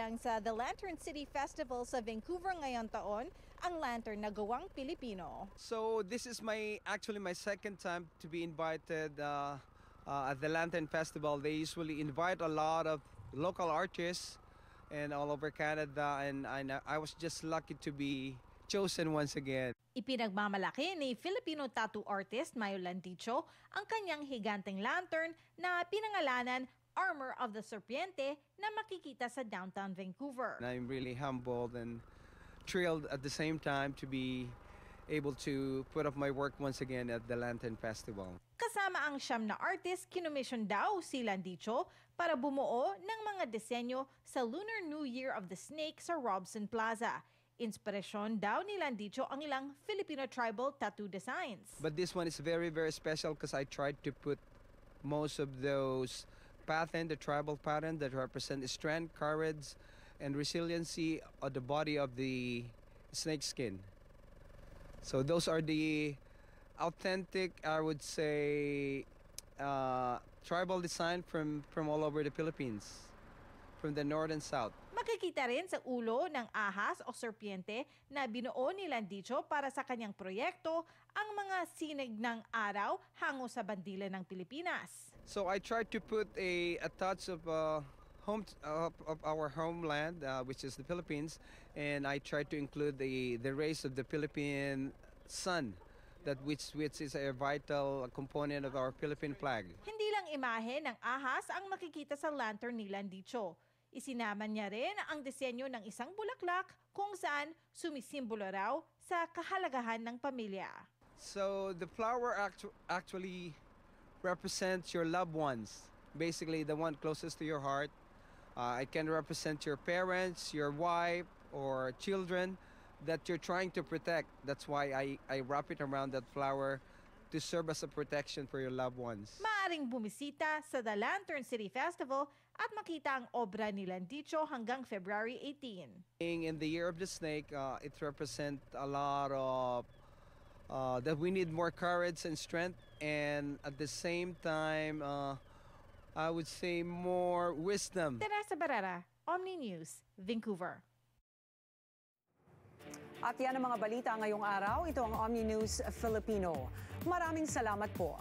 Kabilang sa The Lantern City Festival sa Vancouver ngayong taon, ang lantern na gawang Pilipino. So this is actually my second time to be invited at the Lantern Festival. They usually invite a lot of local artists and all over Canada, and I was just lucky to be chosen once again. Ipinagmamalaki ni Filipino tattoo artist Mayo Landicho ang kanyang higanteng lantern na pinangalanan Armor of the Serpiente na makikita sa downtown Vancouver. And I'm really humbled and thrilled at the same time to be able to put up my work once again at the Lantern Festival. Kasama ang siyam na artist, kinumisyon daw si Landicho para bumuo ng mga disenyo sa Lunar New Year of the Snake sa Robson Plaza. Inspirasyon daw ni Landicho ang ilang Filipino tribal tattoo designs. But this one is very, very special because I tried to put most of those the tribal pattern that represent strength, courage, and resiliency of the body of the snake skin. So those are the authentic, I would say, tribal design from all over the Philippines, from the north and south. Makikita rin sa ulo ng ahas o serpiente na binuo ni Landicho para sa kanyang proyekto ang mga sinig ng araw hango sa bandila ng Pilipinas. So I tried to put a touch of our homeland, which is the Philippines, and I tried to include the rays of the Philippine sun, which is a vital component of our Philippine flag. Hindi lang imahe ng ahas ang makikita sa lantern ni Landicho. Isinama niya rin ang disenyo ng isang bulaklak kung saan sumisimbolo raw sa kahalagahan ng pamilya. So the flower actually represents your loved ones, basically the one closest to your heart. It can represent your parents, your wife, or children that you're trying to protect. That's why I wrap it around that flower to serve as a protection for your loved ones. Maaring bumisita sa The Lantern City Festival at makita ang obra ni Landicho hanggang February 18. In the Year of the Snake, it represents a lot of that we need more courage and strength, and at the same time, I would say more wisdom. Teresa Barrera, Omni News, Vancouver. At yan ang mga balita ngayong araw. Ito ang Omni News Filipino. Maraming salamat po.